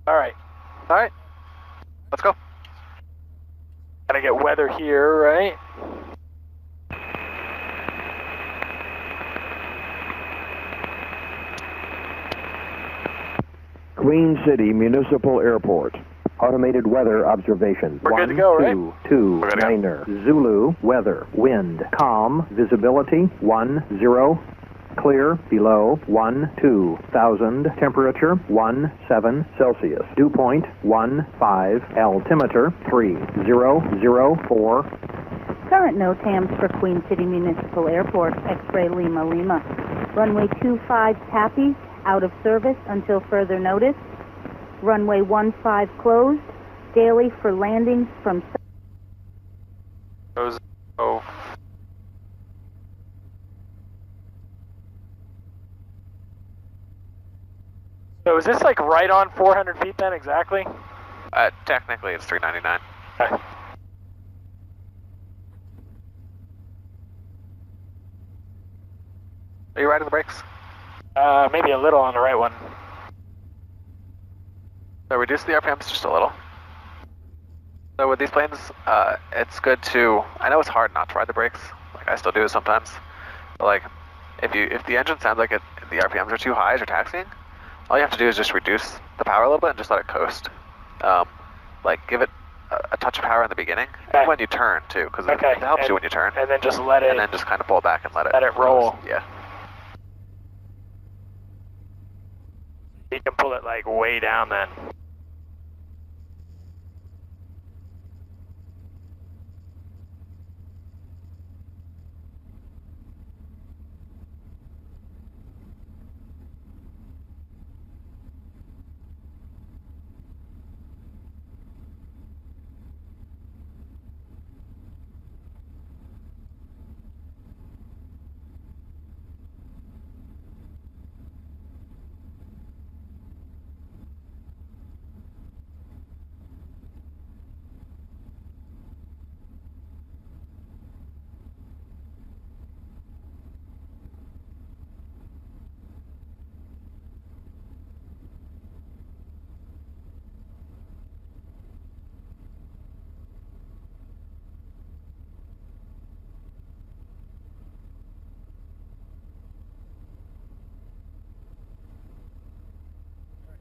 All right. Let's go. Gotta get weather here, right? Queen City Municipal Airport. Automated weather observations. We're good to go, right? 122 Niner. Zulu, weather, wind, calm, visibility, 10, clear, below, 12,000, temperature, 17 Celsius, dew point, 15, altimeter, 3004. Current NOTAMs for Queen City Municipal Airport, X-Ray Lima Lima. Runway 25 tappy, out of service until further notice. Runway 15 closed, daily for landings from... Oh. So is this like right on 400 feet then, exactly? Technically it's 399. Okay. Are you riding the brakes? Maybe a little on the right one. So reduce the RPMs just a little. So with these planes, it's good to, I know it's hard not to ride the brakes, like I still do sometimes, but like, if the engine sounds like the RPMs are too high as you're taxiing, all you have to do is just reduce the power a little bit and just let it coast. Like give it a touch of power in the beginning, and when you turn too, because it helps you when you turn. And then just let it... And then just kind of pull back and let it roll. Coast. Yeah. You can pull it like way down then.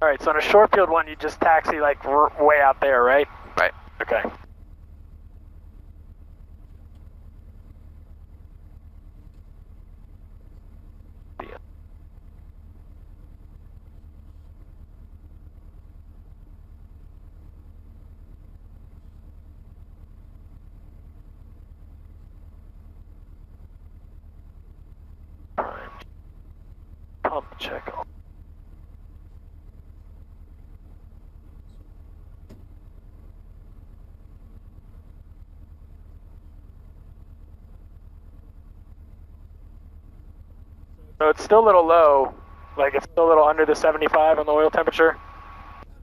All right, so on a short field one, you just taxi like way out there, right? Right. Okay. Pump check. So it's still a little low, like it's still a little under the 75 on the oil temperature?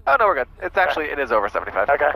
Oh no, we're good. It's actually, it is over 75. Okay.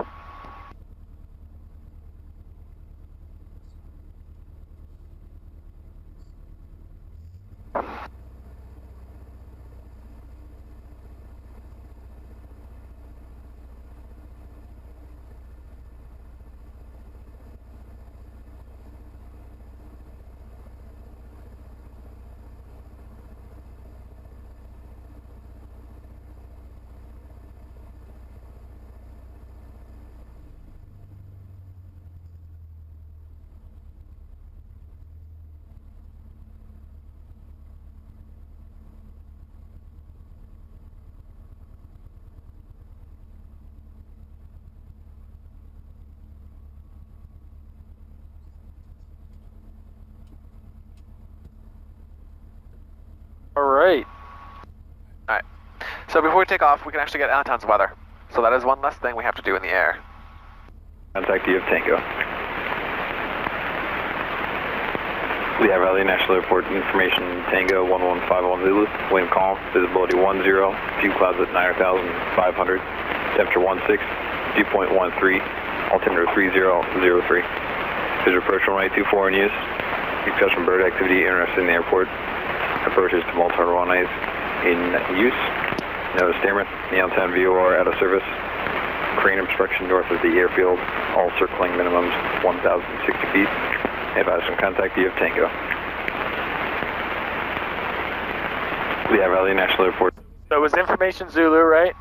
Alright. Alright. So before we take off, we can actually get Allentown's weather. So that is one less thing we have to do in the air. Contact you of Tango. We have Raleigh National Airport information, Tango 1151 Zulu, wind calm, visibility 10, few clouds at 9,500, temperature 16, dew point 13, altimeter 3003. Visual approach runway 24 in use, discussion bird activity interested in the airport, approaches to multiple runways in use, No Stammer, Neon 10 VOR out of service. Crane obstruction north of the airfield, all circling minimums 1,060 feet. Advise from contact via Tango. Lehigh Valley National Airport. So it was information Zulu, right?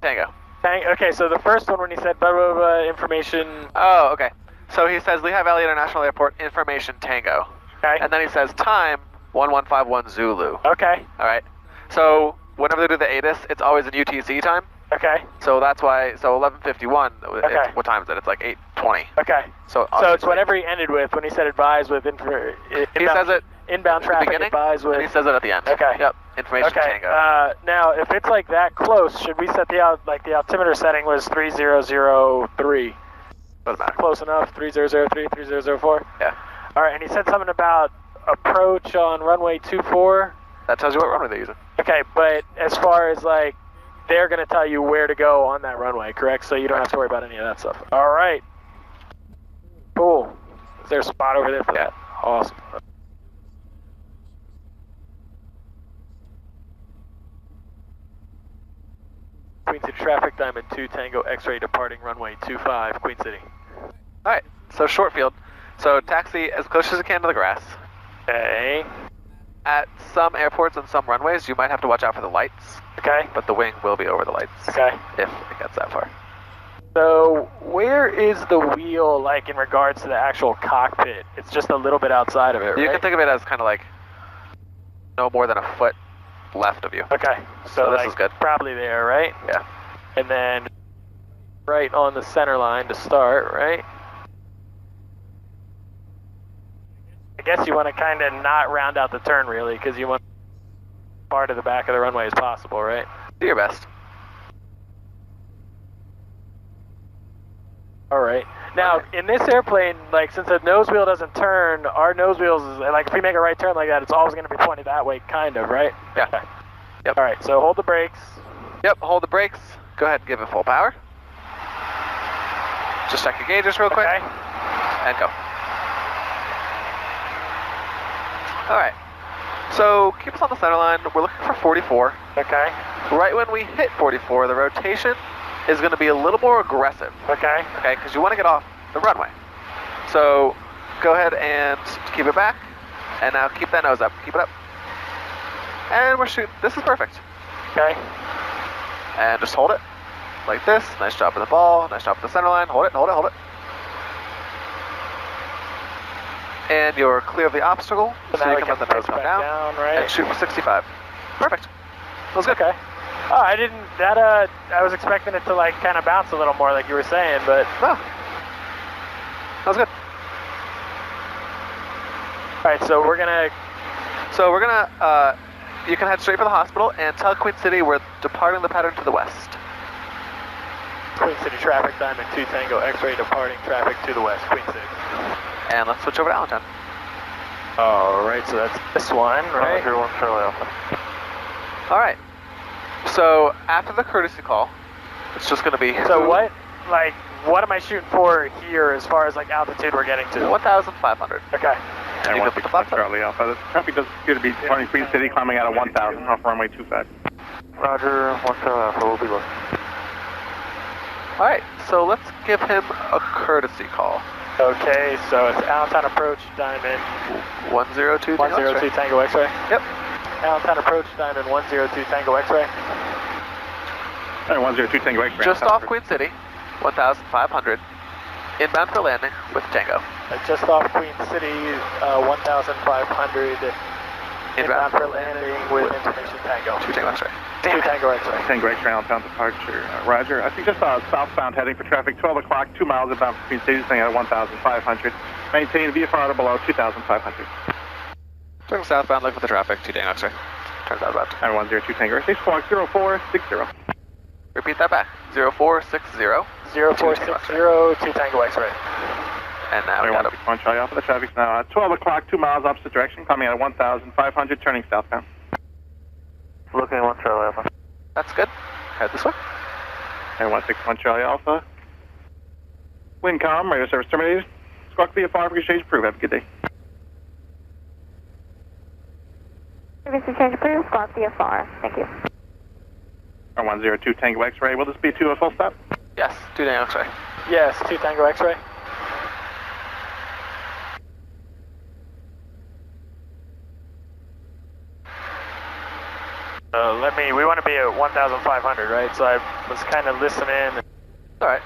Tango. Okay, so the first one when he said blah, blah, blah, information... Oh, okay. So he says Lehigh Valley International Airport, information Tango. Okay. And then he says time 1151 Zulu. Okay. All right. So whenever they do the ATIS, it's always in UTC time. Okay. So that's why, so 1151, Okay. what time is it? It's like 8:20. Okay. So it's whatever he ended with when he said advise with inbound, he says it inbound at the traffic beginning, advise with... and he says it at the end. Okay. Yep. Information Okay. Tango. Now, if it's like that close, should we set the altimeter setting was 3003? Doesn't matter. Close enough, 3003, 3004? Yeah. All right, and he said something about approach on runway 24. That tells you what runway they're using. Okay, but as far as like, they're going to tell you where to go on that runway, correct? So you don't have to worry about any of that stuff. All right. Cool. Is there a spot over there for that? Awesome. Queen City traffic, Diamond 2 Tango X-ray departing runway 25, Queen City. All right. So short field. So taxi as close as you can to the grass. Okay. At some airports and some runways, you might have to watch out for the lights, Okay. but the wing will be over the lights. Okay. If it gets that far. So where is the wheel like in regards to the actual cockpit? It's just a little bit outside of it, right? You can think of it as kind of like no more than a foot left of you. Okay. So this like, is good. Probably there, right? Yeah. And then right on the center line to start, right? I guess you want to kind of not round out the turn really, because you want far to the back of the runway as possible, right? Do your best. All right. Now, in this airplane, like since the nose wheel doesn't turn, our nose wheels is like if we make a right turn like that, it's always going to be pointed that way, kind of, right? Yeah. Okay. Yep. All right. So hold the brakes. Yep, hold the brakes. Go ahead and give it full power. Just check your gauges real quick. Okay. And go. Alright. So keep us on the center line. We're looking for 44. Okay. Right when we hit 44, the rotation is going to be a little more aggressive. Okay. Okay, because you want to get off the runway. So go ahead and keep it back. And now keep that nose up. Keep it up. And we're shooting. This is perfect. Okay. And just hold it like this. Nice job with the ball. Nice job with the center line. Hold it, hold it, hold it. And you're clear of the obstacle, so you can let the nose come down, right? and shoot for 65. Perfect. That was good. Okay. Oh, I didn't, I was expecting it to like kind of bounce a little more like you were saying, but. No. That was good. Alright, so we're gonna, you can head straight for the hospital and tell Queen City we're departing the pattern to the west. Queen City traffic, Diamond 2 Tango X-ray departing traffic to the west, Queen City. And let's switch over to Allentown. Alright, so that's this one, right? Here, 1 Charlie Alpha. Alright. So after the courtesy call, it's just going to be... So what am I shooting for here as far as like altitude we're getting to? 1,500. Okay. And You 1 can put the flaps up. Charlie Alpha. The traffic does appear to be departing Queen City, climbing out of 1,000 off runway 25. Roger, 1 Charlie Alpha, we'll be looking. Alright, so let's give him a courtesy call. Okay, so it's Allentown approach, Diamond 102 102 Tango X-ray. Yep. Allentown approach, Diamond 102 Tango X-ray. Alright, 102 Tango X-ray. Just off Queen City, 1,500. Inbound for landing with Tango. Just off Queen City, 1,500. Inbound for landing with information Tango. 2 Tango X-ray. 2 Tango X-ray. Tango X-ray, Allentown departure. Roger. I think just southbound heading for traffic, 12 o'clock, 2 miles inbound for Queen City, staying at 1,500. Maintain VFR to below 2,500. Turning southbound, look for the traffic, 2 Tango X-ray. Turn southbound. And 102 Tango X-ray, squawk 0460. Repeat that back. 0460. 0460, 2 Tango X-ray. And now we got him. 1 Charlie Alpha, the traffic's now at 12 o'clock, 2 miles opposite direction, coming at 1,500, turning southbound. Looking at 1 Charlie Alpha. That's good. Head this way. And 161 Charlie Alpha. Windcom, radio service terminated. Squawk VFR for exchange approved. Have a good day. Service exchange approved, squawk VFR. Thank you. 102 Tango X-ray. Will this be to a full stop? Yes, 2 Tango X-ray. Yes, 2 Tango X-ray. We want to be at 1,500, right? So I was kind of listening. All right.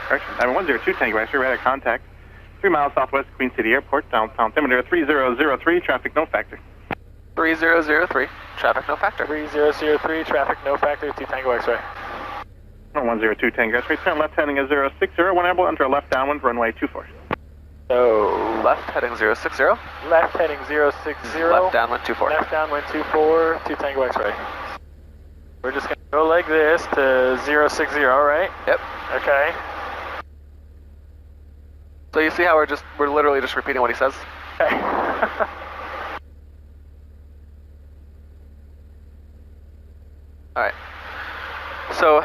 Correction. 102 Tango X-ray, radar contact. 3 miles southwest Queen City Airport, downtown altimeter 3003, traffic no factor. 3003, traffic no factor. 3003, traffic no factor, 2 Tango X-ray. 102 Tango X-ray, turn left heading at 060, one airborne, enter left downwind, runway 24. So, left heading 060. Left heading 060. Left downwind 24. Left downwind 24, 2 Tango X-ray. We're just going to go like this to 060, right? Yep. Okay. So you see how we're literally just repeating what he says? Okay. Alright. So,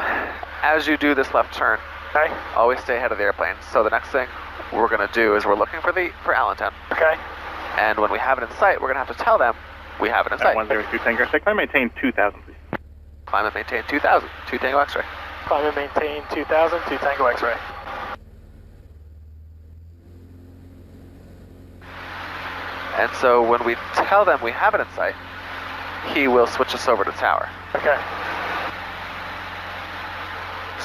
as you do this left turn, Okay. always stay ahead of the airplane. So the next thing we're going to do is we're looking for Allentown. Okay. And when we have it in sight, we're going to have to tell them we have it in sight. 102 Tango X-ray, climb maintain 2,000, please. Climb and maintain 2,000, 2 Tango X-ray. Climb and maintain 2,000, 2 Tango X-ray. And so when we tell them we have it in sight, he will switch us over to tower. Okay.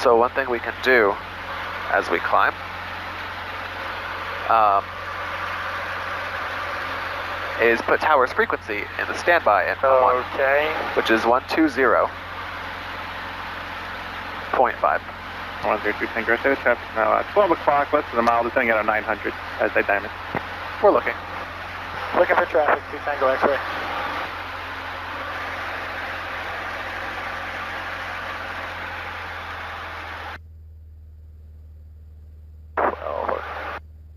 So one thing we can do as we climb is put tower's frequency in the standby in 1, Okay. which is 120.5. 102 Tango X-ray, traffic now 12 o'clock, less than a mile, descending out of 900 as they diamond. We're looking. Looking for traffic, 2 Tango X-ray.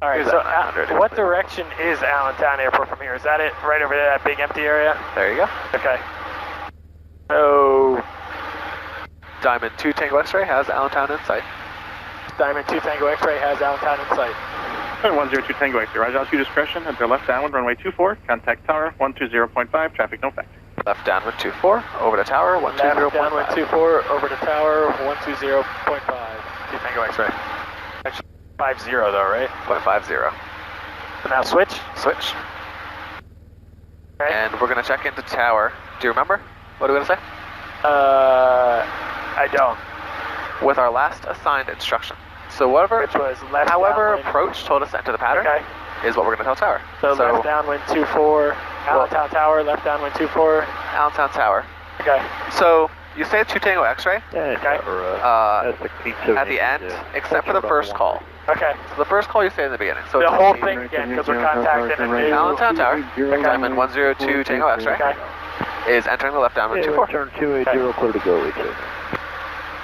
All right, Here's so that 900. what direction is Allentown Airport from here? Is that it right over there, that big empty area? There you go. Okay. So, Diamond 2 Tango X-ray has Allentown in sight. Diamond 2 Tango X-ray has Allentown in sight. 102 Tango X-ray, Roger, altitude discretion, enter left downwind, runway 24, contact tower 120.5, traffic no factor. Left downwind 24, over to tower 120.5. Left downwind 24, over to tower 120.5, 2 Tango X-ray. Actually, 50 though, right? 0.50. So now switch. Switch. Okay. And we're going to check into tower. Do you remember? What are we going to say? I don't. With our last assigned instruction. So whatever, Which was left however downwind. approach told us to enter the pattern Okay. is what we're going to tell tower. So left downwind 24, Allentown Tower, left downwind 24. Allentown Tower. Okay. So you say 2 Tango X-ray Okay. at the end, except for the first call. Okay. So the first call you say in the beginning. So The whole thing again, because we're contacting a new... Allentown Tower, Diamond 102 Tango X-ray, Okay. is entering the left downwind 24. Turn 280, clear to go, Richard.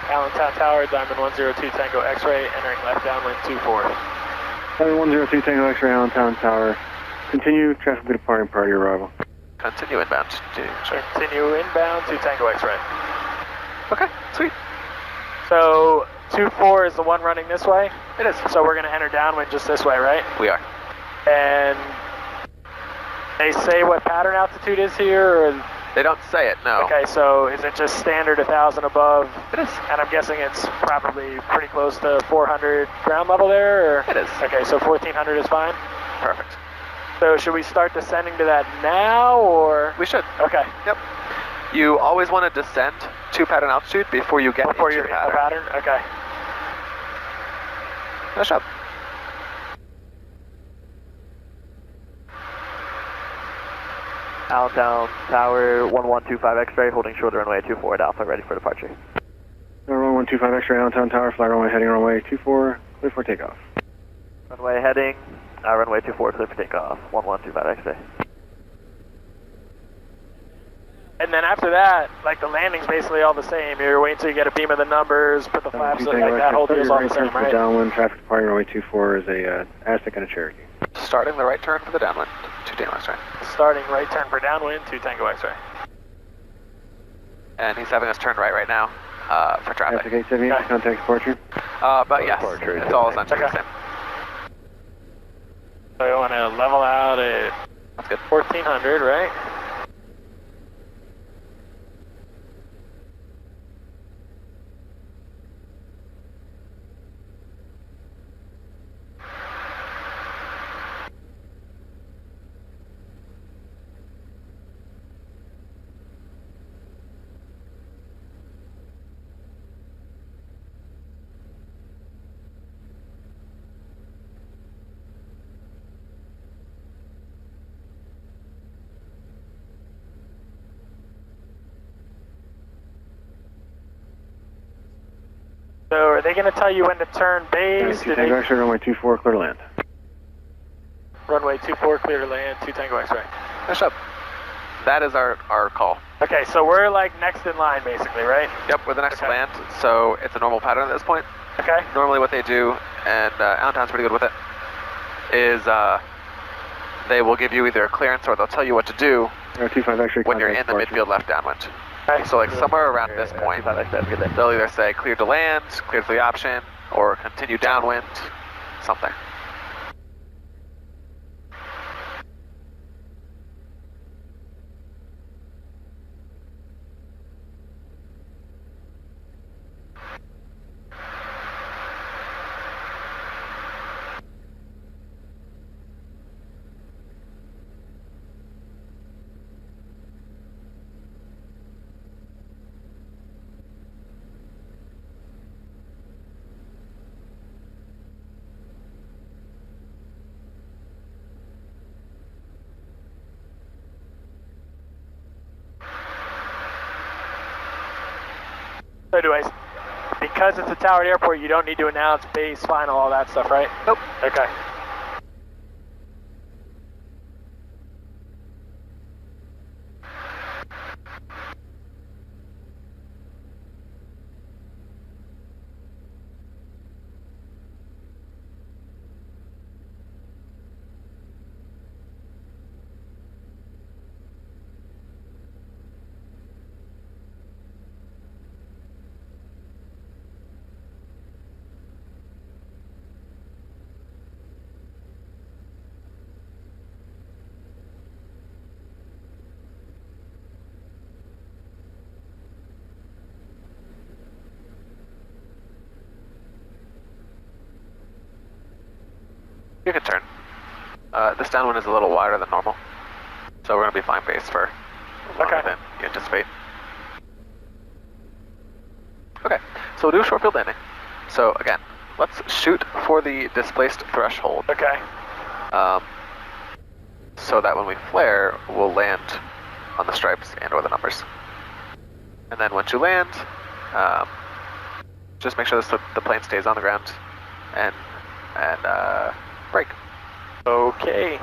Allentown Tower, Diamond 102 Tango X-ray, entering left downwind 24. Diamond 102 Tango X-ray, Allentown Tower. Continue traffic departing prior to your arrival. Continue inbound. Continue inbound to Tango X-ray. Okay, sweet. So 24 is the one running this way? It is. So we're going to enter downwind just this way, right? We are. And they say what pattern altitude is here? Or... They don't say it, no. Okay, so is it just standard 1,000 above? It is. And I'm guessing it's probably pretty close to 400 ground level there? Or? It is. Okay, so 1,400 is fine? Perfect. So should we start descending to that now, or? We should. Okay. Yep. You always want to descend to pattern altitude before you get Before into you're the in the pattern. pattern? Okay. Nice job. Allentown Tower 1125 X-ray, holding short runway 24 at Alpha, ready for departure. Runway 125 X-ray, Allentown Tower, fly runway heading runway 24, clear for takeoff. Runway heading, runway 24, clear for takeoff, 1125 X-ray. And then after that, like the landing's basically all the same. You're waiting until you get a beam of the numbers, put the flaps, like that whole deal's all the same, right? Downwind, traffic departing runway 24 is a Aztec and a Cherokee. Starting the right turn for the downwind. 2 Tango X-ray. Starting right turn for downwind, 2 Tango X-ray. and he's having us turn right now for traffic. Traffic 878, contact departure. But yes, it's all essentially the same. So you want to level out at That's good. 1400, right? So are they going to tell you when to turn base? Tango X-ray, runway 24, clear to land. Runway 24, clear to land, 2 Tango X-ray. Finish up. That is our call. Okay, so we're like next in line basically, right? Yep, we're the next to land, so it's a normal pattern at this point. Okay. Normally what they do, and Allentown's pretty good with it, is they will give you either a clearance or they'll tell you what to do 25 X-ray, when you're in the departure. midfield left downwind. Okay. So like somewhere around this point, they'll either say clear to land, clear for the option, or continue downwind, something. So anyways, because it's a towered airport, you don't need to announce base, final, all that stuff, right? Nope. Okay. You can turn. This downwind is a little wider than normal, so we're going to be flying base for longer than you anticipate. Okay, so we'll do a short field landing. So again, let's shoot for the displaced threshold. Okay. So that when we flare, we'll land on the stripes and or the numbers. And then once you land, just make sure the plane stays on the ground and brake. Okay.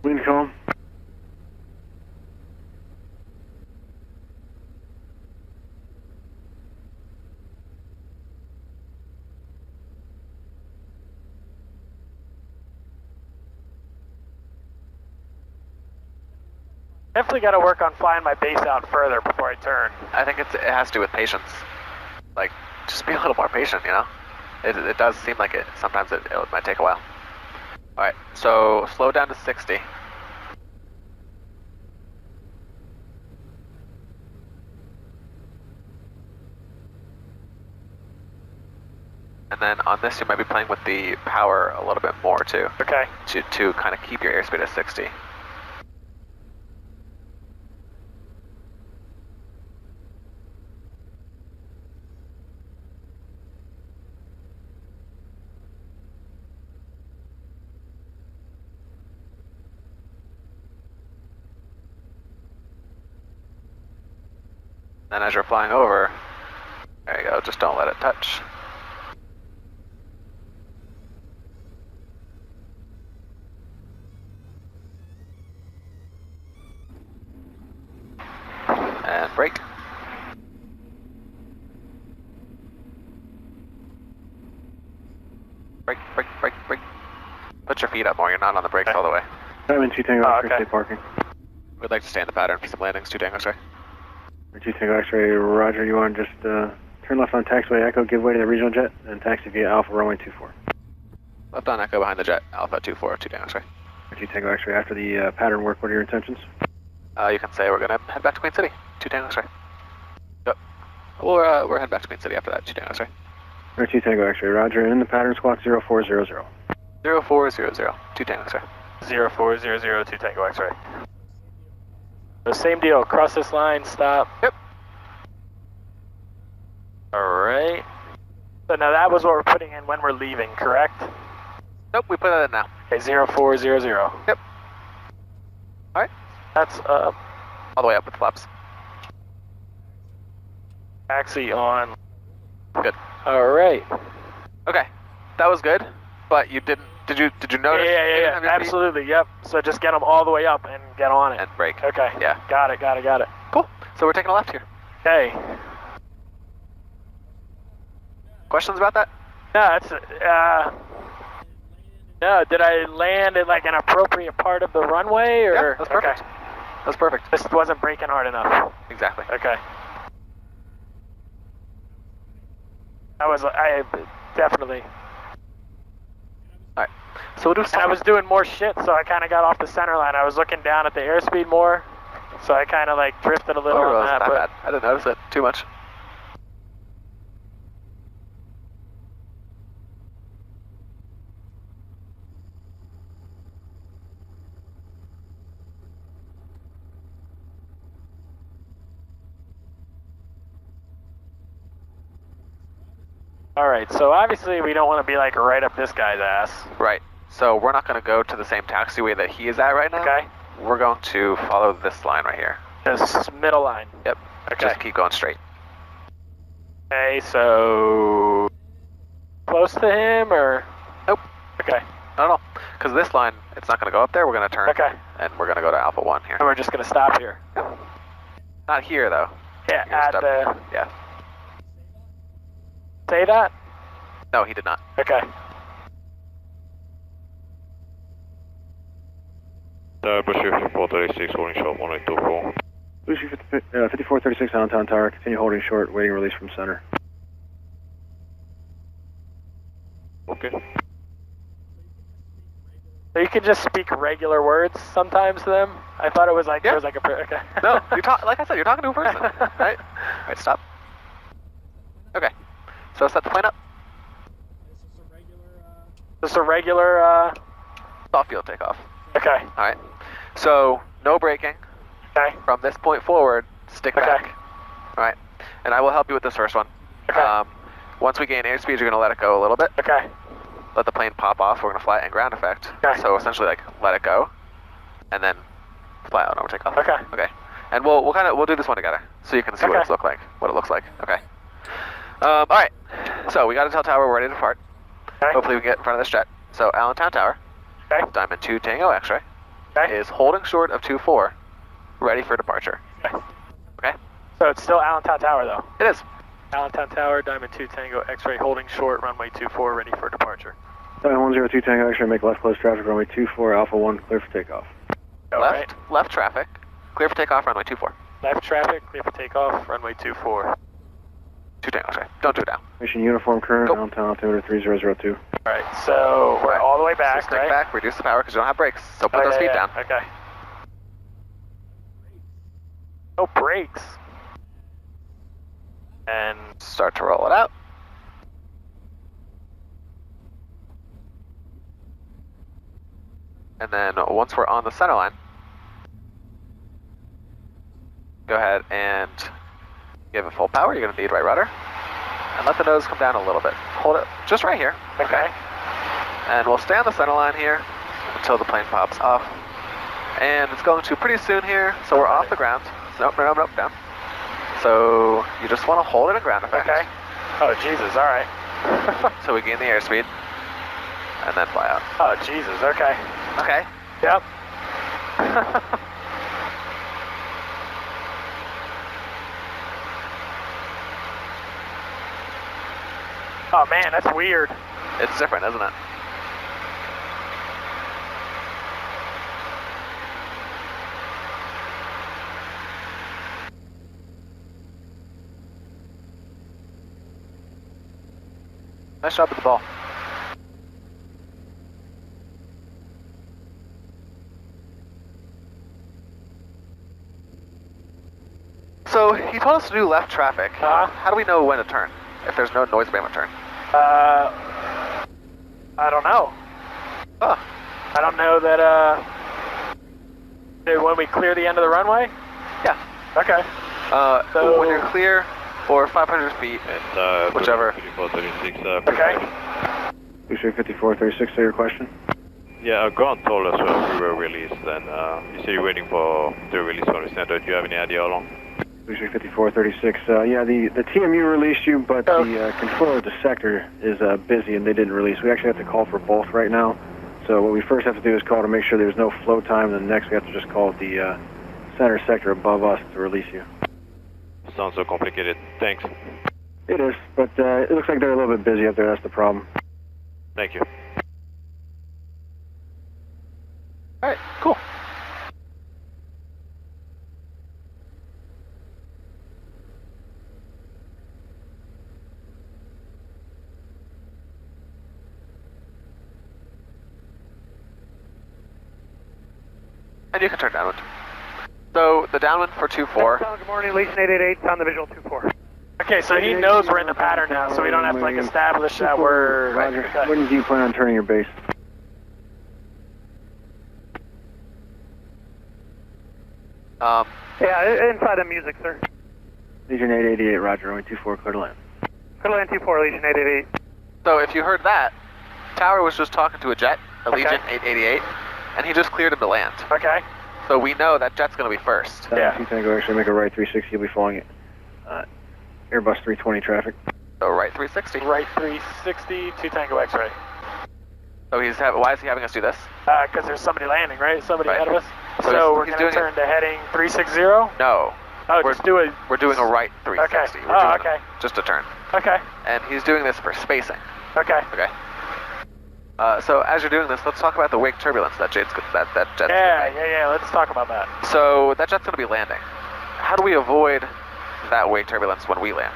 Wind calm. Definitely got to work on flying my base out further before I turn. I think it has to do with patience. Like, just be a little more patient, you know? It does seem like it. Sometimes it might take a while. Alright, so slow down to 60. And then on this you might be playing with the power a little bit more too. Okay. To kind of keep your airspeed at 60. And as you're flying over, there you go, just don't let it touch. And brake. Brake, brake, brake, brake. Put your feet up more, you're not on the brakes all the way. Diamond 2 Tango X-ray, okay. stay parking. We'd like to stay in the pattern for some landings, 2 Tango X-ray. 2 Tango X-ray, roger, you want to just turn left on taxiway Echo, give way to the regional jet, and taxi via Alpha runway 24. Left on Echo behind the jet, Alpha 24, 2 Tango X-ray. 2 Tango X-ray, after the pattern work, what are your intentions? You can say we're gonna head back to Queen City, 2 Tango X-ray. Yep. We're heading back to Queen City after that, 2 Tango X-ray. 2 Tango X-ray, roger, and in the pattern squawk 0400. 0400, 2 Tango X-ray. 0400, 2 Tango X-ray. The same deal, cross this line, stop. Yep. Alright. So now that was what we're putting in when we're leaving, correct? Nope, we put that in now. Okay, 0400. Yep. Alright. That's up. All the way up with flaps. Taxi on. Good. Alright. Okay. That was good, but you didn't, did you notice? Yeah, absolutely, yep. So just get them all the way up and get on it. And brake. Okay. Yeah. Got it. Cool. So we're taking a left here. Okay. Questions about that? No, it's, no, did I land at like an appropriate part of the runway, or? Yeah, that's perfect. Okay. That's perfect. Just wasn't braking hard enough. Exactly. Okay. I definitely. Alright. So we'll do And I was doing more shit, so I kind of got off the center line. I was looking down at the airspeed more, so I kind of like drifted a little it on wasn't that. that But bad. I didn't notice it too much. all right, so obviously we don't want to be like right up this guy's ass. Right. So we're not going to go to the same taxiway that he is at right now. Okay. We're going to follow this line right here. This middle line. Yep. Okay. Just keep going straight. Okay, so close to him, or? Nope. Okay. I don't know. Because this line, it's not going to go up there. We're going to turn. Okay. And we're going to go to Alpha 1 here. And we're just gonna stop here. Not here, though. Yeah, You're gonna at stop- the. Yeah. Say that. No, he did not. Okay. Bushir 5436, holding short, 1824. Lucy 5436 downtown tower, continue holding short, waiting release from center. Okay. So you can just speak regular words sometimes to them. I thought it was like Yeah. there was like a. Okay. No, like I said, you're talking to a person. Right? Alright, stop. Okay. So set the plane up. Just a regular. Soft field takeoff. Okay. Alright. So, no braking. Okay. From this point forward, stick Okay. back. Alright. And I will help you with this first one. Okay. Once we gain airspeed, you're going to let it go a little bit. Okay. Let the plane pop off. We're going to fly it in ground effect. Okay. So essentially, like, let it go, and then fly out and over takeoff. Okay. Okay. And we'll do this one together, so you can see what it looks like. Okay. All right. So we got a tail tower. We're ready to depart. Okay. Hopefully we can get in front of this jet. So Allentown Tower, Okay. Diamond 2 Tango X-ray, Okay. is holding short of 24, ready for departure. Okay. Okay. So it's still Allentown Tower though. It is. Allentown Tower, Diamond 2 Tango X-ray, holding short, runway 24, ready for departure. Diamond 102 Tango X-ray, make left close traffic, runway 24, Alpha 1, clear for takeoff. All right. Left traffic, clear for takeoff, runway 24. Left traffic, clear for takeoff, runway 24. 2 Tango X-ray. Don't do it now. Mission uniform current, Go. downtown altimeter 3002. All right. So we're all the way back, so stick right? back, reduce the power because you don't have brakes. So put Oh, those yeah, feet yeah. down. Okay. No brakes. And start to roll it out. And then once we're on the center line, go ahead and give it full power. You're going to need right rudder. And let the nose come down a little bit. Hold it just right here. Okay. And we'll stay on the center line here until the plane pops off. And it's going to pretty soon here, so we're off the ground. Nope, down. So you just want to hold it at ground effect. Okay. Oh, Jesus, all right. So we gain the airspeed, and then fly out. Oh, Jesus, okay. Okay. Yep. Oh, man, that's weird. It's different, isn't it? Nice job with the ball. So he told us to do left traffic. How do we know when to turn if there's no noise band turn? I don't know. Huh. I don't know that, when we clear the end of the runway? Yeah. Okay. So when you're clear for 500 feet, whichever. 5436, Okay. Booster 5436, so your question? Grant told us we were released, and you said you're waiting for the release from the center. Do you have any idea how long? Booster 5436, the TMU released you, but the controller of the sector is busy and they didn't release. We actually have to call for both right now. So what we first have to do is call to make sure there's no flow time, and then next we have to just call the center sector above us to release you. Sounds so complicated. Thanks. It is, but it looks like they're a little bit busy up there, that's the problem. Thank you. Alright, cool. And you can turn downwind. So the downwind for 2-4. Good morning, Legion 888, sound the visual 2-4. Okay, so he knows we're in the pattern now, so we don't have to like establish that we're... Roger. Okay. When do you plan on turning your base? Yeah, inside of music, sir. Legion 888, Roger, only 24, clear to land. Clear to land 24, Legion 888. So if you heard that, Tower was just talking to a jet, a Legion 888, and he just cleared him to land. Okay. So we know that jet's going to be first. Yeah. You can go actually make a right 360, you'll be following it. Airbus 320 traffic. So right 360. Right 360, 2 Tango X-ray. So why is he having us do this? Because there's somebody landing, right? Somebody ahead of us. So we're he's going to doing turn to heading 360? No. Oh, just do it. We're doing a right 360. Okay. We're doing okay. Just a turn. Okay. And he's doing this for spacing. Okay. Okay. So as you're doing this, let's talk about the wake turbulence that jet's Yeah, let's talk about that. So that jet's going to be landing. How do we avoid that wake turbulence when we land?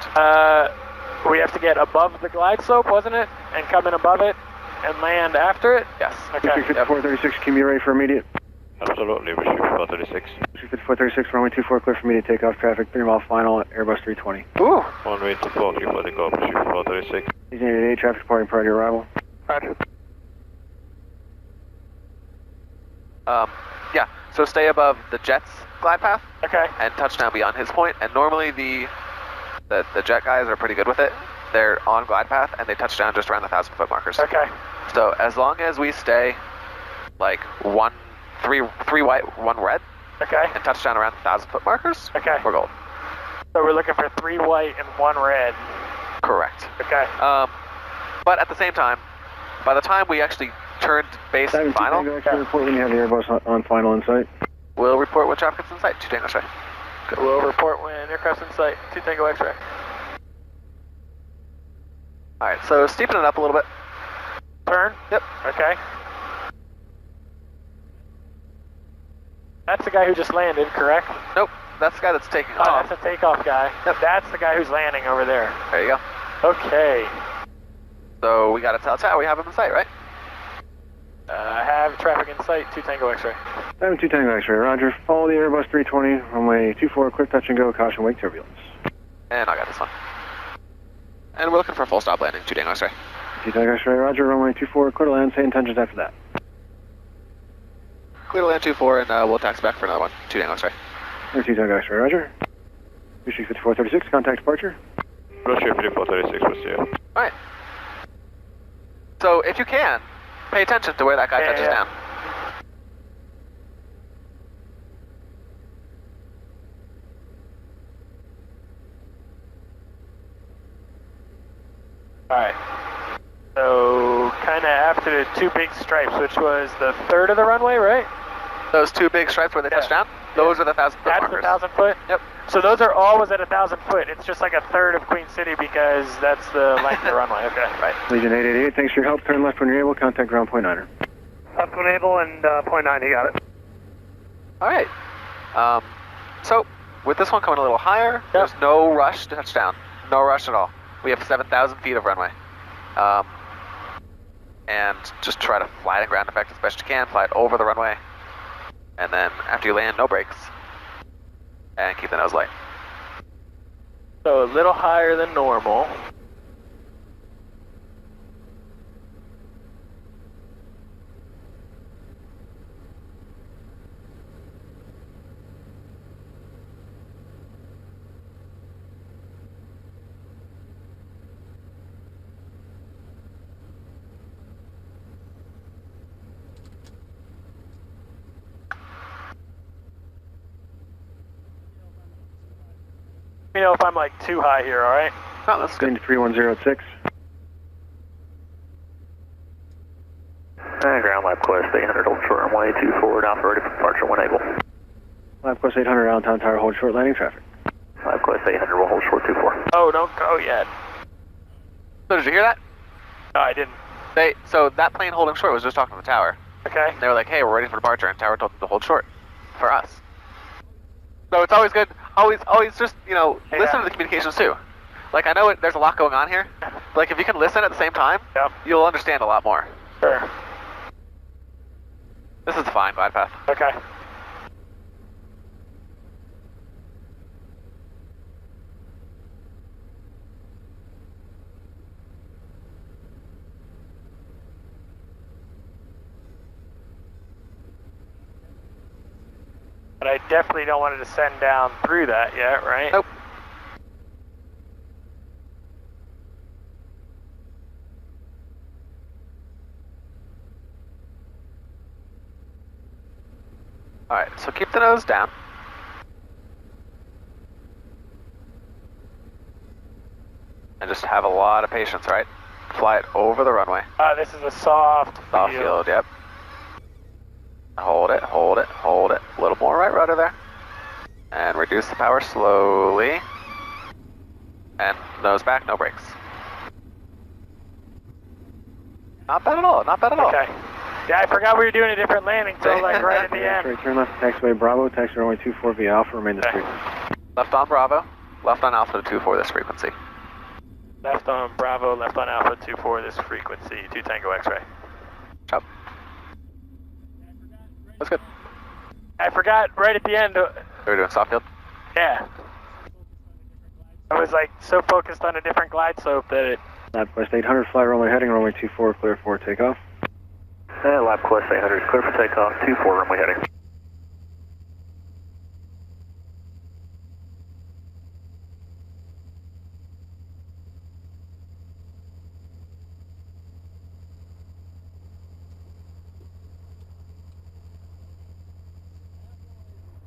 We have to get above the glide slope, wasn't it? And come in above it and land after it? Yes. Okay. 5436, can you be ready for immediate? Absolutely, we're shooting 436. 5436, runway 24, clear for immediate takeoff traffic, 3 mile final, Airbus 320. Ooh. One way to 4, 3 for the go, shooting 436. Legion 888, traffic reporting prior to arrival. Roger. Yeah, so stay above the jet's glide path. Okay. And touch down beyond his point. And normally the jet guys are pretty good with it. They're on glide path and they touch down just around the 1,000-foot markers. Okay. So as long as we stay like three white, 1 red, okay, and touch down around the 1,000-foot markers, okay, we're gold. So we're looking for 3 white and 1 red. Correct. Okay. But at the same time, by the time we actually turned base final, report when you have the Airbus on final in sight. we'll report when traffic is in sight. 2 Tango X-ray. We'll report when aircraft's in sight. 2 Tango X-ray. Alright, so steepen it up a little bit. Turn? Yep. Okay. That's the guy who just landed, correct? Nope, that's the guy that's taking Oh, off. that's a takeoff guy. Yep. That's the guy who's landing over there. There you go. Okay. So we gotta tell Tower we have him in sight, right? I have traffic in sight, 2 Tango X-ray. 2 Tango X-ray, Roger. Follow the Airbus 320, runway 24, clear touch and go, caution wake turbulence. And I got this one. And we're looking for a full stop landing, 2 Tango X-ray. 2 Tango X-ray, Roger, runway 24, clear to land, say intentions after that. Clear to land 2-4 and we'll taxi back for another one, 2 Tango X-ray. 2 Tango X-ray, Roger. 5436, contact departure. Roger, 5436, we'll see you. Alright. So if you can, pay attention to where that guy touches down. Alright. So, kind of after the two big stripes, which was the third of the runway, right? Those two big stripes where they touch down, those are the 1,000 foot That's markers. the 1,000 foot? Yep. So those are always at 1,000 foot. It's just like a third of Queen City because that's the length of the runway. Okay. Right. Legion 888, thanks for your help. Turn left when you're able. Contact ground point 9er. Left when able and point 9, you got it. All right. So with this one coming a little higher, there's no rush to touch down. No rush at all. We have 7,000 feet of runway. And just try to fly the ground effect as best you can. Fly it over the runway. And then after you land, no brakes. And keep the nose light. So a little higher than normal. Let me know if I'm like too high here, alright? Oh, that's good. Wind 3106. Ground lab quest 800, hold short runway 24, down for ready for departure when able. Lab Quest 800, downtown tower, hold short landing traffic. Lab quest 800, we'll hold short 24. Oh, don't go yet. So did you hear that? No, I didn't. So that plane holding short was just talking to the tower. Okay. They were like, hey, we're ready for departure, and tower told them to hold short for us. So it's always good, always just, listen to the communications too. Like, I know there's a lot going on here, but like, if you can listen at the same time, you'll understand a lot more. Sure. This is a fine glide path. Okay. But I definitely don't want to descend down through that yet, right? Nope. Alright, so keep the nose down. And just have a lot of patience, right? Fly it over the runway. This is a soft Field, yep. Hold it, hold it, hold it. A little more right rudder there. And reduce the power slowly. And nose back, no brakes. Not bad at all, not bad at all. Okay. Yeah, I forgot we were doing a different landing till like right at the end. Right, turn left, taxiway Bravo, taxi runway 24 via Alpha, remain this frequency. Left on Bravo, left on Alpha to 24 this frequency. Left on Bravo, left on Alpha 24 this frequency, 2 Tango X-ray. Chop. That's good. I forgot right at the end. We're doing soft field? Yeah. I was like so focused on a different glide slope that it... Lab Quest 800, fly runway heading, runway 24, clear for takeoff. Lab quest 800, clear for takeoff, 24 runway heading.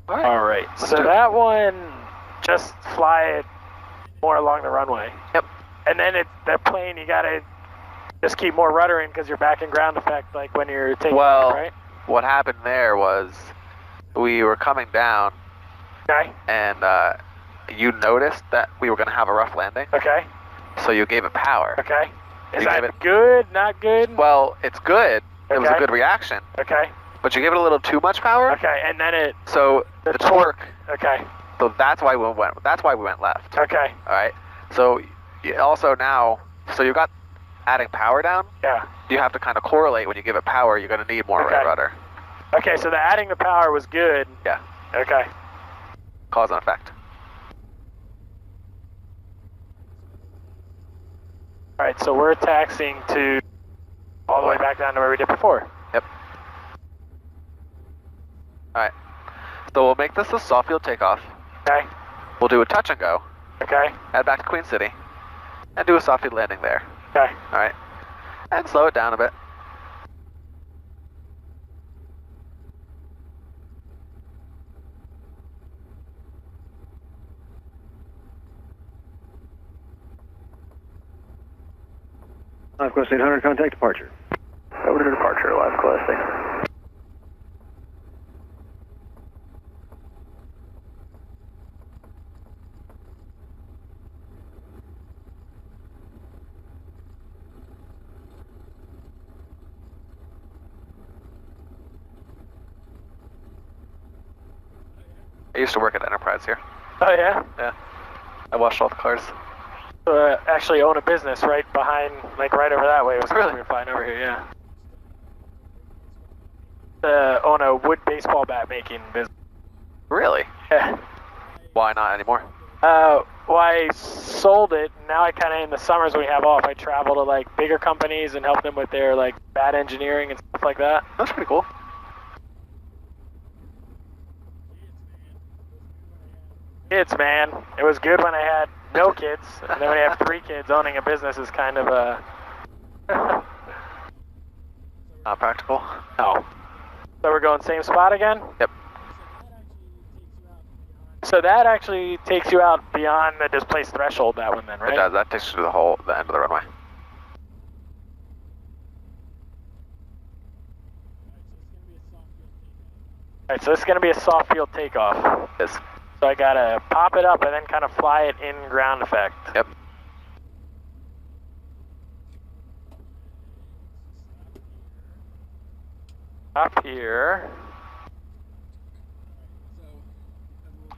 Alright, so that one, just fly it more along the runway. Yep. And then that plane, you gotta just keep more ruddering because you're back in ground effect like when you're taking off, right? What happened there was we were coming down. Okay. And you noticed that we were going to have a rough landing. Okay. So you gave it power. Okay. Is that good, not good? Well, it's good. Okay. It was a good reaction. Okay. But you gave it a little too much power. Okay, and then So the torque. Okay. So that's why we went. That's why we went left. Okay. All right. So you also now, so you got adding power down. Yeah. You have to kind of correlate when you give it power. You're going to need more right rudder. Okay, so the adding the power was good. Yeah. Okay. Cause and effect. All right, so we're taxiing to all the way back down to where we did before. Yep. All right. So we'll make this a soft field takeoff. Okay. We'll do a touch and go. Okay. Head back to Queen City. And do a soft field landing there. Okay. All right. And slow it down a bit. Quest 800, contact departure. Over to departure, live Quest, thanks. I used to work at Enterprise here. Oh yeah? Yeah. I washed all the cars. Actually own a business right behind, like right over that way. It was Really? we were flying over here, yeah. Own a wood baseball bat making business. Really? Yeah. Why not anymore? Well, I sold it, and now I kind of, in the summers when we have off, I travel to like bigger companies and help them with their like bat engineering and stuff like that. That's pretty cool. Kids, man. It was good when I had no kids, and then when I have 3 kids, owning a business is kind of a... Not practical. No. So we're going same spot again? Yep. So that actually takes you out beyond the displaced threshold, that one then, right? It does. That takes you to the end of the runway. Alright, so this is going to be a soft field takeoff. It is. So I gotta pop it up and then kind of fly it in ground effect. Yep. Up here.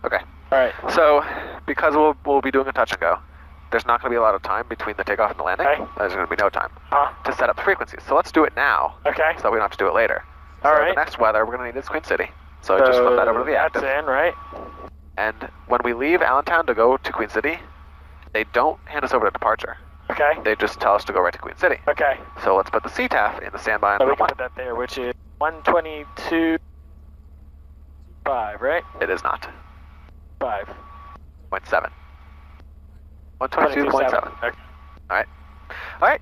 Okay. Alright. So, because we'll be doing a touch and go, there's not going to be a lot of time between the takeoff and the landing. Okay. There's going to be no time Huh? to set up the frequencies. So let's do it now, Okay. so that we don't have to do it later. So Alright. the next weather we're going to need is Queen City. So just flip that over to the active. That's in, right? And when we leave Allentown to go to Queen City, they don't hand us over to departure. Okay. They just tell us to go right to Queen City. Okay. So let's put the CTAF in the standby on So we the can runway. put that there, which is 122.5, right? It is not. 5. 0.7. 122.7. Okay. Alright.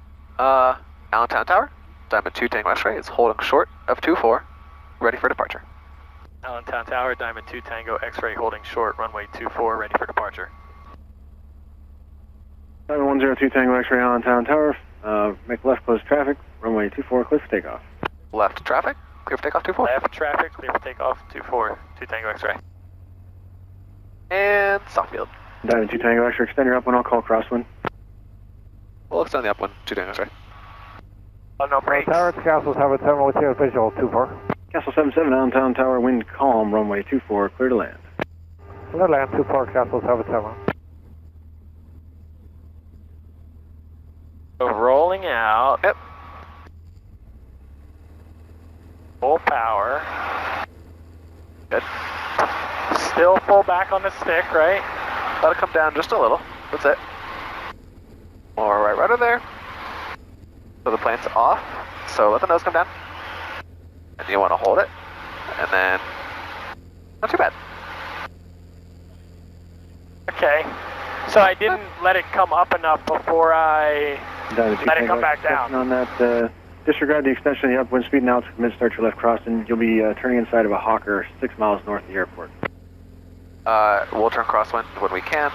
Allentown Tower, Diamond 2 Tango X-ray is holding short of 24, ready for departure. Allentown Tower, Diamond 2 Tango X-ray holding short, runway 24, ready for departure. Diamond 102 Tango X-ray Allentown Tower, make left close traffic, runway 24, clear for takeoff. Left traffic, clear for takeoff 24. Left traffic, clear for takeoff, 24, 2 Tango X-ray. And soft field. Diamond 2 Tango X-ray, extend your upwind, I'll call crosswind. We'll extend the upwind, 2 Tango X-ray. Oh, no brakes. Tower, Castle Tower, terminal with your visual, 24. Castle 77, Allentown Tower, wind calm, runway 24, clear to land. Clear land, 24, Castle Tower, terminal. So rolling out. Yep. Full power. Good. Still full back on the stick, right? Let it come down just a little. That's it. More right rudder there. So the plane's off. So let the nose come down. And you want to hold it. And then, not too bad. Okay. So I didn't let it come up enough before I Diamond 2 let it Tango come back extension down. on that, disregard the extension of the upwind speed now to mid-start your left crossing. You'll be turning inside of a Hawker 6 miles north of the airport. We'll turn crosswind when we can.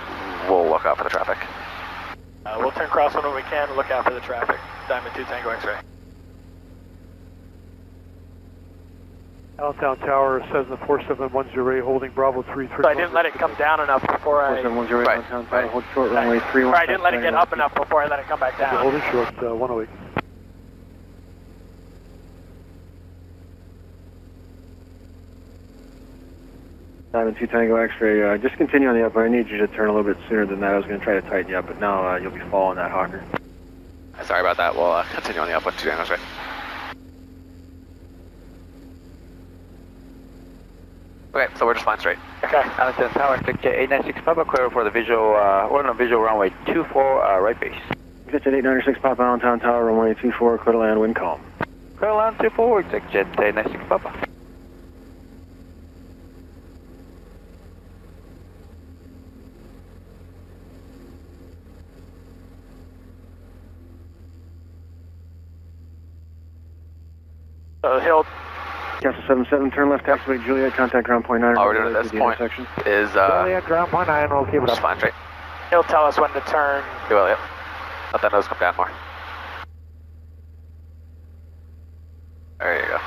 We'll look out for the traffic. We'll turn crosswind when we can and look out for the traffic. Diamond 2 Tango X-ray. Allentown Tower, Cessna 4710, holding Bravo 33. So I didn't let it come down enough before I... 4710, Right, Allentown Tower, right. hold short, runway 31. Or I didn't let it get up enough before I let it come back down. Holding short, 108. Diamond 2 Tango X-ray, just continue on the upwind. I need you to turn a little bit sooner than that. I was going to try to tighten you up, but now you'll be following that Hawker. Sorry about that. We'll continue on the upwind, 2 Tango X-ray. Okay, so we're just flying straight. Okay. Allentown Tower, click J896 Papa, clear for the visual, order on visual runway 24, right base. Jet 896 Papa, Allentown Tower, runway 24, clear to land, wind calm. Clear land 24, click Jet 896 Papa. So he'll... Castle 77, turn left, taxiway Juliet, contact ground point 9. All we're doing at this point is, Juliet, ground point 9, we'll keep it just up. flying straight. He'll tell us when to turn. Do well, yep. Let that nose come down more. There you go.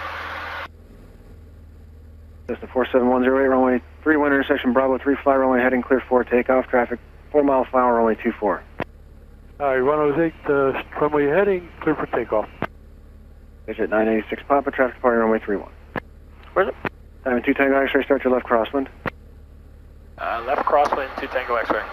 Cessna 47108, runway 31 intersection Bravo 35, runway heading clear for takeoff. Traffic 4 miles per hour, runway 24. All right, runway 8, runway heading, clear for takeoff. Digit 986 Papa, traffic departing runway 31. Where's it? Diamond 2 Tango X-ray, start your left crosswind. Left crosswind, 2 Tango X-ray.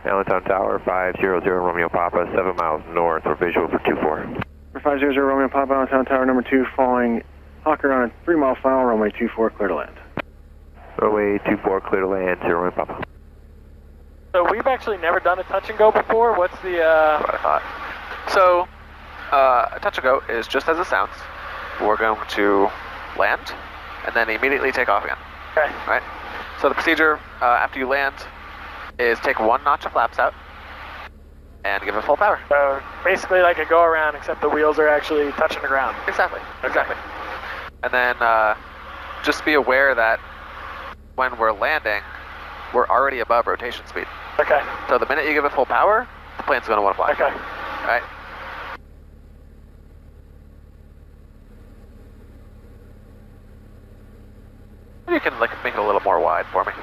Allentown Tower, 500 Romeo Papa, 7 miles north, or visual for 24. For 500 Romeo Papa, Allentown Tower number 2, following Hawker on a 3 mile final, runway 24, clear to land. Runway 24, clear to land, 0 Romeo Papa. So we've actually never done a touch and go before. What's the, That's what I thought. So, a touch and go is just as it sounds. We're going to land, and then immediately take off again. Okay. Right? So the procedure, after you land, is take 1 notch of flaps out, and give it full power. So basically like a go around, except the wheels are actually touching the ground. Exactly. Exactly. And then just be aware that when we're landing, we're already above rotation speed. Okay. So the minute you give it full power, the plane's going to want to fly. Okay. Right? You can like make it a little more wide for me.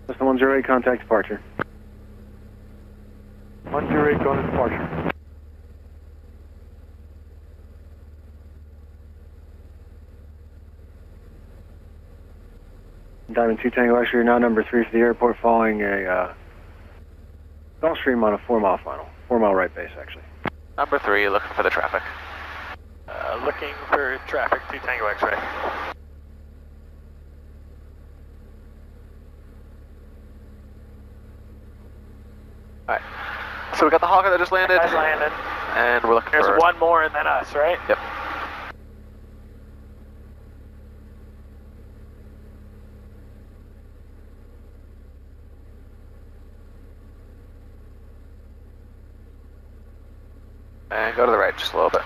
Cessna 108, contact departure. 108 going to departure. Diamond 2 Tango X-ray, now number 3 for the airport, following a Gulfstream on a 4 mile final. 4 mile right base, actually. Number 3, looking for the traffic. Looking for traffic, 2 Tango X-ray. Alright. So we got the Hawker that just landed. Guys landed. And we're looking There's for... one more and then us, right? Yep. And go to the right just a little bit.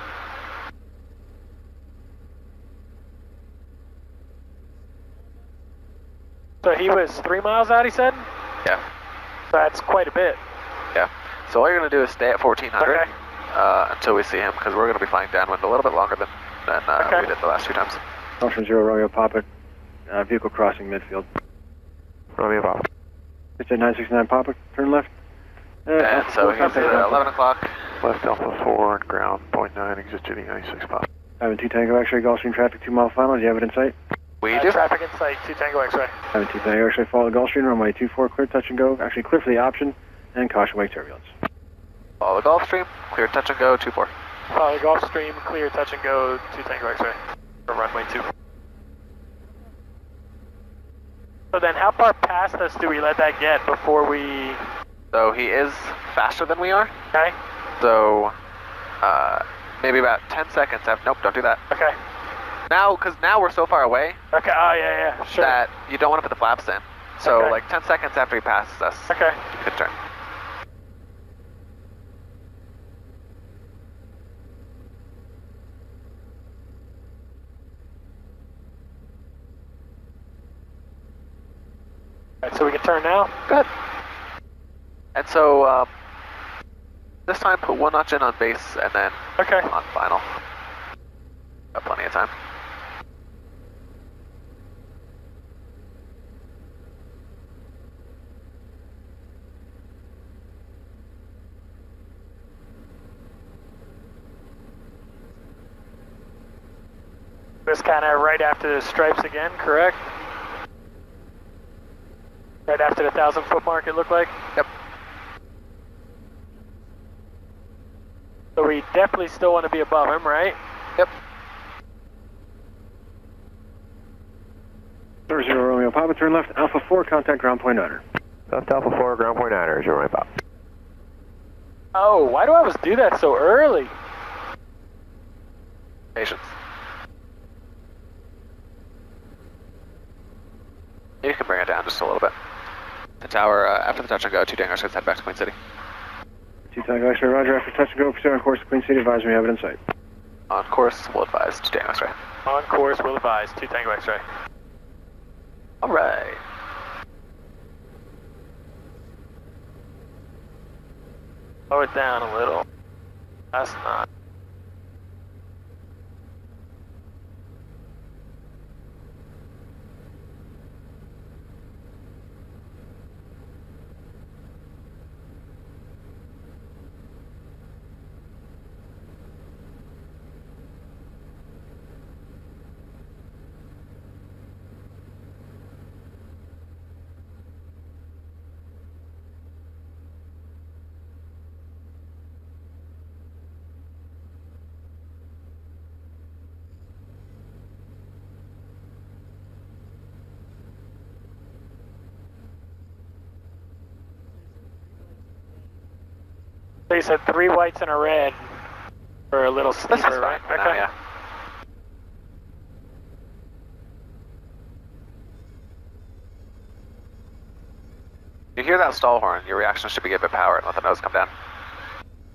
So he was 3 miles out, he said? Yeah. So that's quite a bit. Yeah. So all you're going to do is stay at 1400 Okay. Until we see him, because we're going to be flying downwind a little bit longer than we did the last few times. Gulfstream 0 Romeo Papa, vehicle crossing midfield. Romeo Papa. It's at 969 Papa, turn left. And so here's at 11 o'clock. Left Alpha 4 and ground, 0.9, exit JD 96 Papa. Diamond 2 Tango X-ray, Gulfstream traffic 2 mile final. Do you have it in sight? We do. Traffic in sight, 2 Tango X-ray. Diamond 2 Tango X-ray, follow the Gulfstream, runway 24, clear touch and go. Actually, clear for the option, and caution wake turbulence. Follow the Gulfstream, clear touch and go, 24. Follow the Gulfstream, clear touch and go, 2 Tango X-ray. For runway 2. So then how far past us do we let that get before we... So he is faster than we are. Okay. So maybe about 10 seconds after... Nope, don't do that. Okay. Now, because now we're so far away Okay, oh yeah, sure. that you don't want to put the flaps in. So Okay. like 10 seconds after he passes us, Okay. you can turn. Alright, so we can turn now? Good. And so this time put 1 notch in on base and then Okay. on final. Got plenty of time. Just kind of right after the stripes again, correct? Right after the 1,000-foot mark, it looked like? Yep. So we definitely still want to be above him, right? Yep. 0 Romeo Papa, turn left, Alpha 4, contact ground point owner. Left Alpha 4, ground point 9, 0 Romeo Papa. Oh, why do I always do that so early? Patience. You can bring it down just a little bit. The tower, after the touch and go, 2 Dangers, head back to Queen City. 2 Tango X-ray, roger. After touch and go, pursue on course to Queen City, advise we have it in sight. On course, we'll advise 2 Tango X-ray. On course, we'll advise 2 Tango X-ray. Alright. Slow it down a little. That's not. So you said 3 whites and a red for a little steeper, This is fine right? for now, yeah. You hear that stall horn, your reaction should be give it power and let the nose come down.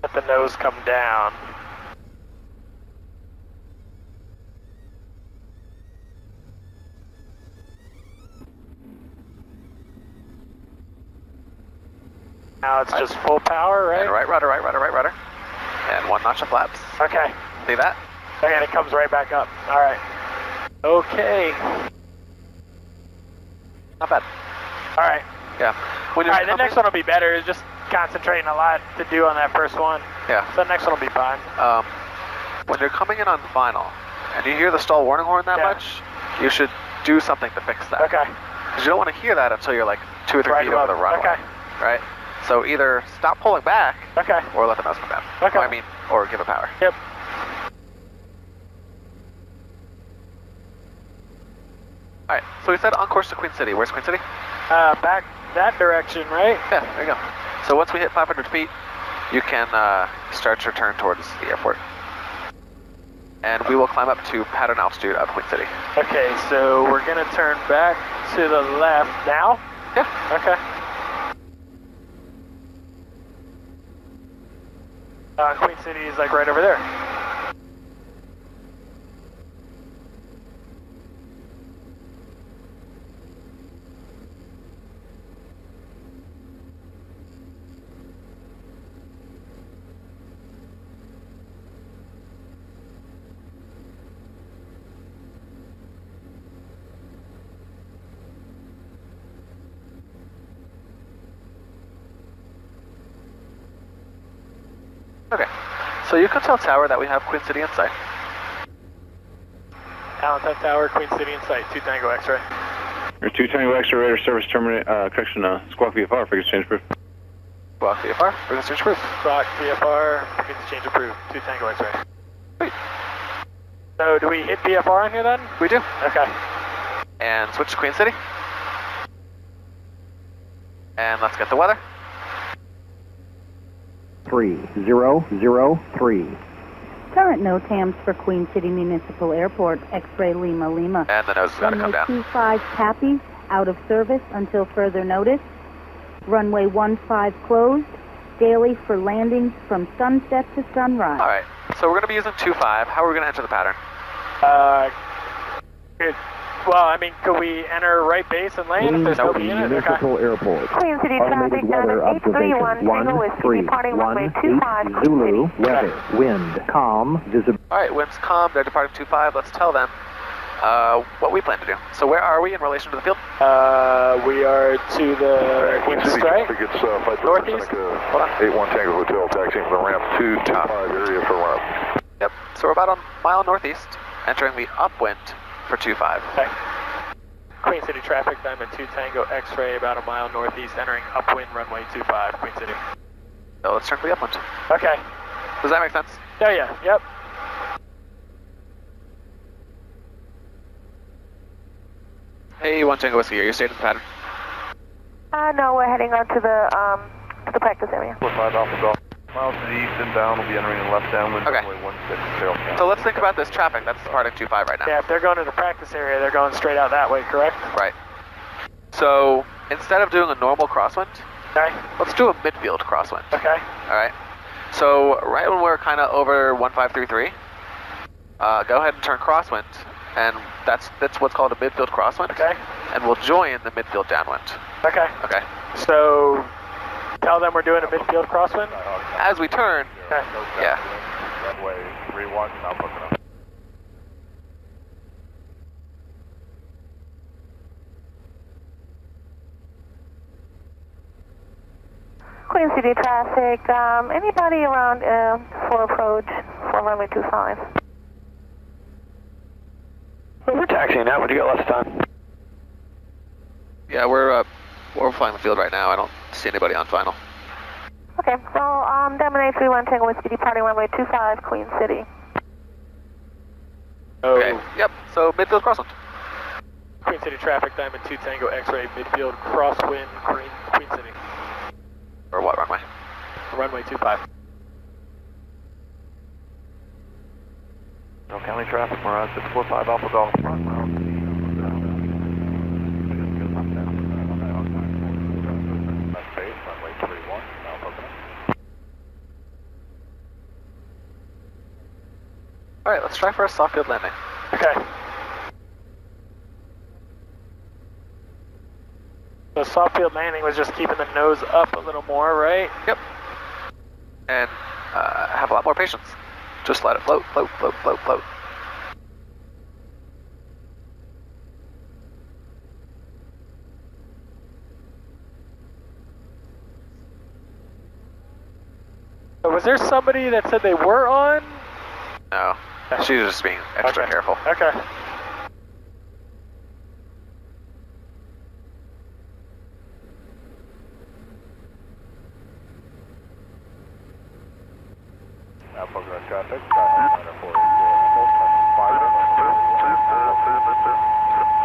Let the nose come down. Now it's just full power, right? And right rudder, right rudder, right rudder. And 1 notch of flaps. Okay. See that? Okay, and it comes right back up. All right. Okay. Not bad. All right. Yeah. When All you're right, the next one will be better. It's just concentrating a lot to do on that first one. Yeah. So the next one will be fine. When you're coming in on final and you hear the stall warning horn that much, you should do something to fix that. Okay. Because you don't want to hear that until you're like 2 or 3 Right feet over above. the runway. Okay. Right? So either stop pulling back, Okay. or let the nose come down. Okay. Or give it power. Yep. Alright, so we said on course to Queen City. Where's Queen City? Back that direction, right? Yeah, there you go. So once we hit 500 feet, you can start your turn towards the airport. And we will climb up to pattern altitude of Queen City. Okay, so we're gonna turn back to the left now? Yeah. Okay. Queen City is like right over there. Okay. So you can tell Tower that we have Queen City in sight. Allentown Tower, Queen City in sight, 2 Tango X-ray. Or 2 Tango X-ray, radar service terminate, correction, squawk VFR, frequency change proof. Squawk VFR, frequency change proof. Squawk VFR, frequency change approved, 2 Tango X-ray. Sweet. So do we hit VFR on here then? We do. Okay. And switch to Queen City. And let's get the weather. 3003. Current NOTAMs for Queen City Municipal Airport, X-ray Lima Lima. And the nose is going to come Runway down. 25 Tappy, out of service until further notice. Runway 15 closed. Daily for landings from sunset to sunrise. Alright, so we're going to be using 2.5. How are we going to enter the pattern? Well, I mean, could we enter right base and land if there's nobody in it? Municipal Airport. Queen City traffic, Weather observation 131 Zulu. Weather, wind, calm, visibility. Alright, wind's calm. They're departing 2.5. Let's tell them what we plan to do. So where are we in relation to the field? We are to the east, right? It's Flight Northeast? Hold on. 81 Tango Hotel, taxiing from the ramp 225 area for ramp. Yep, so we're about a mile northeast, entering the upwind for 2.5. Okay. Queen City traffic, Diamond 2 Tango X-ray, about a mile northeast, entering upwind runway 25, Queen City. So let's turn to the upwind. Okay. Does that make sense? Oh yeah, yep. Hey, 1 Tango Whiskey, are you staying in the pattern? No, we're heading on to the practice area. 45 Alpha Golf. Miles to the east inbound, will be entering the left downwind, Okay. runway 16, tail count. So let's think about this traffic that's departing 2.5 right now. Yeah, if they're going to the practice area, they're going straight out that way, correct? Right. So instead of doing a normal crosswind, Okay. Let's do a midfield crosswind. Okay. Alright. So, right when we're kind of over 1533, go ahead and turn crosswind, and that's what's called a midfield crosswind. Okay. And we'll join the midfield downwind. Okay. Okay. So, tell them we're doing a midfield crosswind? As we turn, Okay. yeah. Runway 31, now booking up. Queen City traffic, anybody around for approach for runway 25? Well, we're taxiing now. What do you got last time? Yeah, we're flying the field right now. I don't see anybody on final. Okay, so Diamond 831 Tango Whiskey departing runway 25, Queen City. Oh. Okay, yep, so midfield crosswind. Queen City traffic, Diamond 2 Tango X-ray, midfield crosswind, Queen City. Or what runway? Runway 25. No county traffic, Mirage 645 Alpha Golf, front mount. Base, runway 31, now booking up. Alright, let's try for a soft field landing. Okay. So soft field landing was just keeping the nose up a little more, right? Yep. And have a lot more patience. Just let it float, float, float, float, float. So was there somebody that said they were on? No, she's just being extra careful. Okay. Now booking up traffic,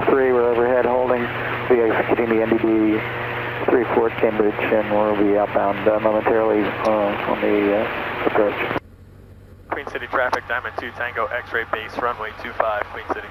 3, we're overhead holding. We are executing the NDB 34 Cambridge, and we'll be outbound momentarily on the approach. Queen City traffic, Diamond 2 Tango X-ray base, runway 25, Queen City.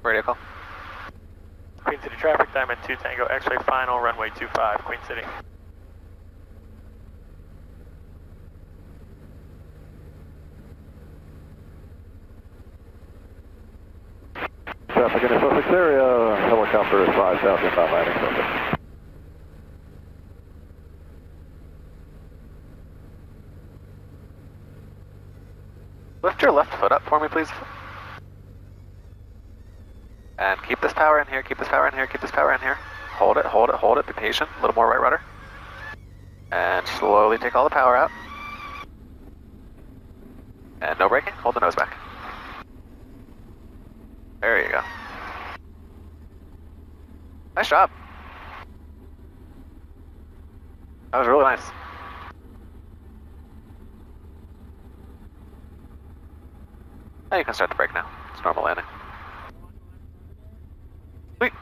Radio call. Queen City traffic, Diamond 2 Tango X-ray final, runway 25, Queen City. Traffic in the Sussex area, helicopter is 5 south inbound landing surface. Lift your left foot up for me, please. And keep this power in here, keep this power in here, keep this power in here. Hold it, hold it, hold it, be patient. A little more right rudder. And slowly take all the power out. And no braking, hold the nose back. There you go. Nice job. That was really nice. Now you can start the brake now. It's normal landing. Sweet.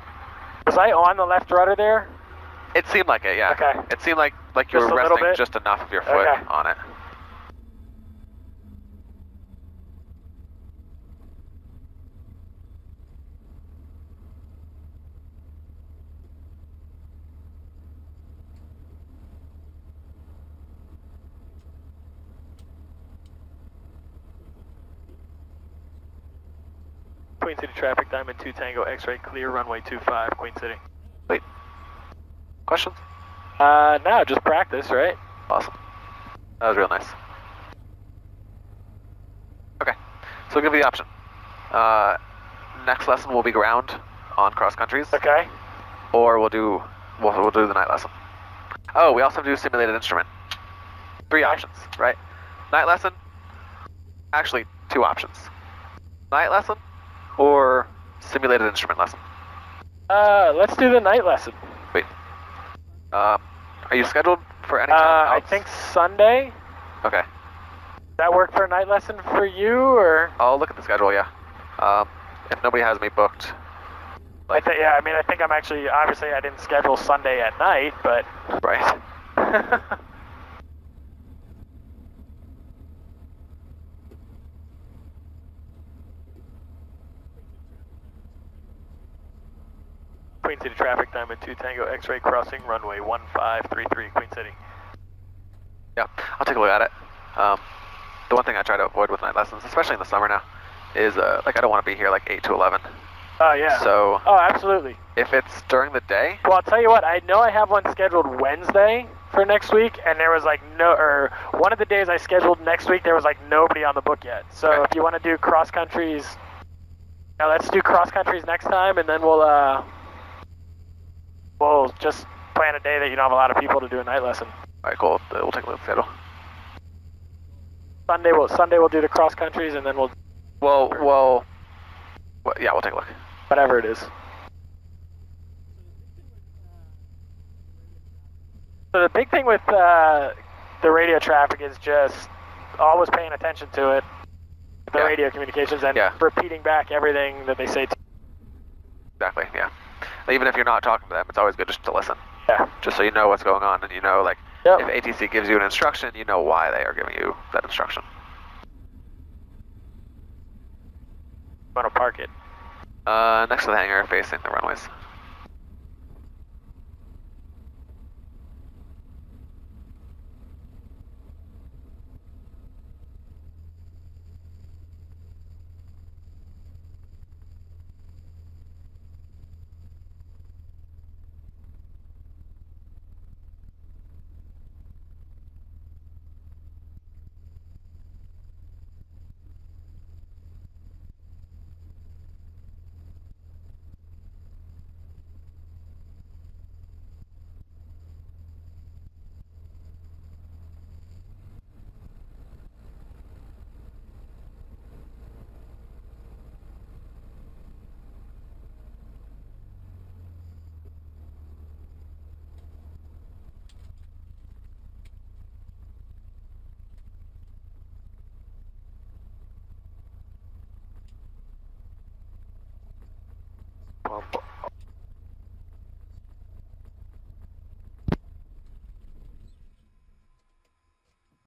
Was I on the left rudder there? It seemed like it, yeah. Okay. It seemed like you Just were a little resting bit? just enough of your foot Okay. on it. Queen City traffic, Diamond 2 Tango X-ray clear, runway 25, Queen City. Sweet. Questions? No, just practice, right? Awesome. That was real nice. Okay, so I'll give you the option. Next lesson will be ground on cross countries. Okay. or we'll do the night lesson. Oh, we also do simulated instrument. 3 options, right? Night lesson. Actually, 2 options. Night lesson or simulated instrument lesson. Let's do the night lesson. Wait. Are you scheduled for any time else? I think Sunday. Okay. Does that work for a night lesson for you, or? I'll look at the schedule, yeah. If nobody has me booked. I think I'm actually, obviously I didn't schedule Sunday at night, but. Right. Queen City traffic, Diamond 2 Tango X-ray crossing runway 1533, Queen City. Yeah, I'll take a look at it. The one thing I try to avoid with night lessons, especially in the summer now, is I don't want to be here like 8 to 11. Oh, yeah. So. Oh, absolutely. If it's during the day. Well, I'll tell you what, I know I have one scheduled Wednesday for next week, and there was one of the days I scheduled next week, there was nobody on the book yet. So okay. If you want to do cross countries, let's do cross countries next time, and then we'll just plan a day that you don't have a lot of people to do a night lesson. All right, cool. We'll take a look at the schedule. Sunday we'll do the cross countries, and then we'll. Yeah, we'll take a look. Whatever it is. So the big thing with the radio traffic is just always paying attention to it, the radio communications, and repeating back everything that they say to you. Exactly, yeah. Even if you're not talking to them, it's always good just to listen. Yeah. Just so you know what's going on, and you know, if ATC gives you an instruction, you know why they are giving you that instruction. Want to park it? Next to the hangar, facing the runways.